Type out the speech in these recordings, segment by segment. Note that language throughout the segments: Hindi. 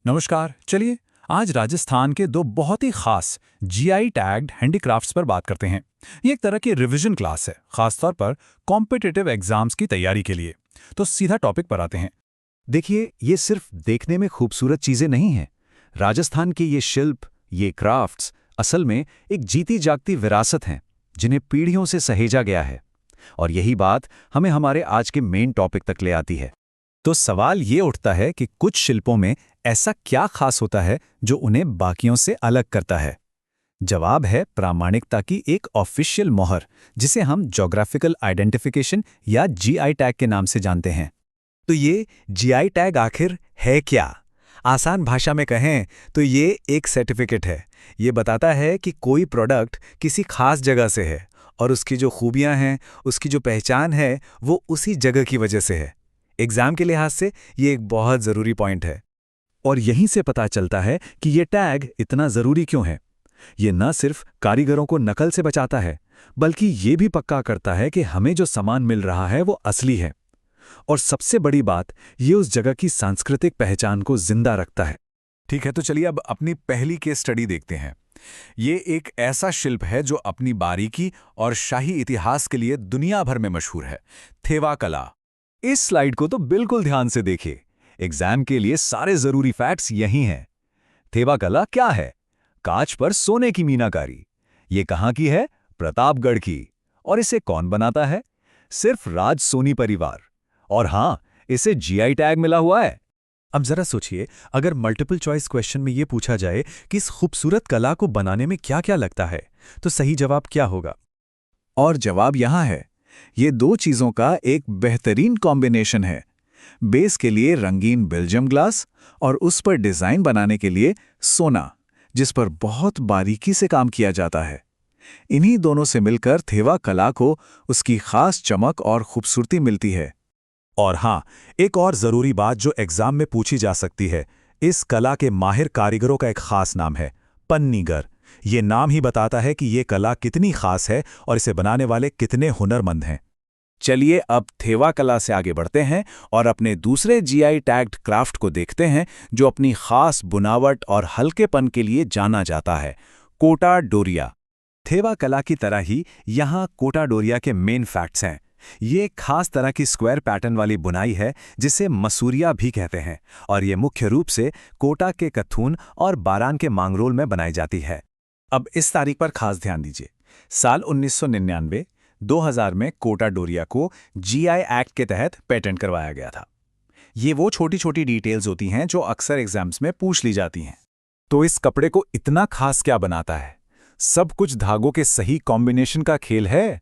नमस्कार। चलिए आज राजस्थान के दो बहुत ही खास जीआई टैग्ड हैंडीक्राफ्ट्स पर बात करते हैं। ये एक तरह की रिवीजन क्लास है, खासतौर पर कॉम्पिटिटिव एग्जाम्स की तैयारी के लिए। तो सीधा टॉपिक पर आते हैं। देखिए, ये सिर्फ देखने में खूबसूरत चीजें नहीं हैं। राजस्थान के ये शिल्प, ये क्राफ्ट्स असल में एक जीती जागती विरासत हैं, जिन्हें पीढ़ियों से सहेजा गया है। और यही बात हमें हमारे आज के मेन टॉपिक तक ले आती है। तो सवाल ये उठता है कि कुछ शिल्पों में ऐसा क्या खास होता है जो उन्हें बाकियों से अलग करता है। जवाब है प्रामाणिकता की एक ऑफिशियल मोहर, जिसे हम ज्योग्राफिकल आइडेंटिफिकेशन या जीआई टैग के नाम से जानते हैं। तो ये जीआई टैग आखिर है क्या? आसान भाषा में कहें तो ये एक सर्टिफिकेट है। ये बताता है कि कोई प्रोडक्ट किसी खास जगह से है और उसकी जो खूबियां हैं, उसकी जो पहचान है, वो उसी जगह की वजह से है। एग्जाम के लिहाज से ये एक बहुत ज़रूरी पॉइंट है। और यहीं से पता चलता है कि ये टैग इतना ज़रूरी क्यों है। ये न सिर्फ कारीगरों को नकल से बचाता है, बल्कि ये भी पक्का करता है कि हमें जो सामान मिल रहा है वो असली है। और सबसे बड़ी बात, ये उस जगह की सांस्कृतिक पहचान को जिंदा रखता है। ठीक है, तो चलिए अब अपनी पहली केस स्टडी देखते हैं। ये एक ऐसा शिल्प है जो अपनी बारीकी और शाही इतिहास के लिए दुनिया भर में मशहूर है, थेवा कला। इस स्लाइड को तो बिल्कुल ध्यान से देखिए। एग्जाम के लिए सारे जरूरी फैक्ट्स यही हैं। थेवा कला क्या है? कांच पर सोने की मीनाकारी। ये कहाँ की है? प्रतापगढ़ की। और इसे कौन बनाता है? सिर्फ राज सोनी परिवार। और हाँ, इसे जीआई टैग मिला हुआ है। अब जरा सोचिए, अगर मल्टीपल चॉइस क्वेश्चन में ये पूछा जाए कि इस खूबसूरत कला को बनाने में क्या क्या लगता है, तो सही जवाब क्या होगा? और जवाब यहाँ है। ये दो चीजों का एक बेहतरीन कॉम्बिनेशन है। बेस के लिए रंगीन बेल्जियम ग्लास और उस पर डिजाइन बनाने के लिए सोना, जिस पर बहुत बारीकी से काम किया जाता है। इन्हीं दोनों से मिलकर थेवा कला को उसकी खास चमक और खूबसूरती मिलती है। और हाँ, एक और जरूरी बात जो एग्जाम में पूछी जा सकती है, इस कला के माहिर कारीगरों का एक खास नाम है, पन्नीगर। ये नाम ही बताता है कि ये कला कितनी खास है और इसे बनाने वाले कितने हुनरमंद हैं। चलिए अब थेवा कला से आगे बढ़ते हैं और अपने दूसरे जीआई टैग्ड क्राफ्ट को देखते हैं, जो अपनी खास बुनावट और हल्केपन के लिए जाना जाता है, कोटा डोरिया। थेवा कला की तरह ही यहाँ कोटा डोरिया के मेन फैक्ट्स हैं। ये एक खास तरह की स्क्वायर पैटर्न वाली बुनाई है, जिसे मसूरिया भी कहते हैं, और ये मुख्य रूप से कोटा के कथून और बारान के मांगरोल में बनाई जाती है। अब इस तारीख पर खास ध्यान दीजिए। साल 1999-2000 में कोटा डोरिया को जीआई एक्ट के तहत पेटेंट करवाया गया था। ये वो छोटी छोटी डिटेल्स होती हैं जो अक्सर एग्जाम्स में पूछ ली जाती हैं। तो इस कपड़े को इतना खास क्या बनाता है? सब कुछ धागों के सही कॉम्बिनेशन का खेल है।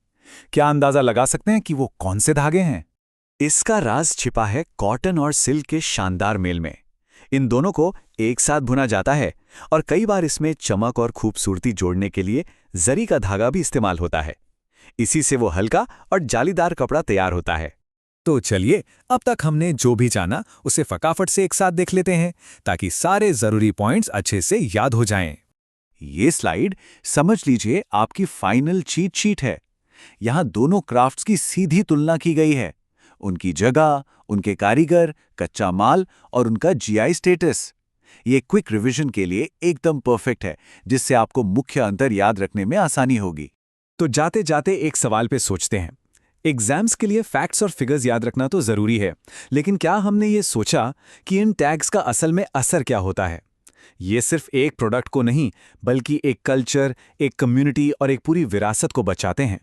क्या अंदाजा लगा सकते हैं कि वो कौन से धागे हैं? इसका राज छिपा है कॉटन और सिल्क के शानदार मेल में। इन दोनों को एक साथ बुना जाता है और कई बार इसमें चमक और खूबसूरती जोड़ने के लिए जरी का धागा भी इस्तेमाल होता है। इसी से वो हल्का और जालीदार कपड़ा तैयार होता है। तो चलिए, अब तक हमने जो भी जाना उसे फटाफट से एक साथ देख लेते हैं, ताकि सारे जरूरी पॉइंट्स अच्छे से याद हो जाएं। ये स्लाइड समझ लीजिए आपकी फाइनल चीट शीट है। यहाँ दोनों क्राफ्ट्स की सीधी तुलना की गई है, उनकी जगह, उनके कारीगर, कच्चा माल और उनका जीआई स्टेटस। ये क्विक रिवीजन के लिए एकदम परफेक्ट है, जिससे आपको मुख्य अंतर याद रखने में आसानी होगी। तो जाते जाते एक सवाल पे सोचते हैं। एग्जाम्स के लिए फैक्ट्स और फिगर्स याद रखना तो जरूरी है, लेकिन क्या हमने ये सोचा कि इन टैग्स का असल में असर क्या होता है? ये सिर्फ एक प्रोडक्ट को नहीं, बल्कि एक कल्चर, एक कम्युनिटी और एक पूरी विरासत को बचाते हैं।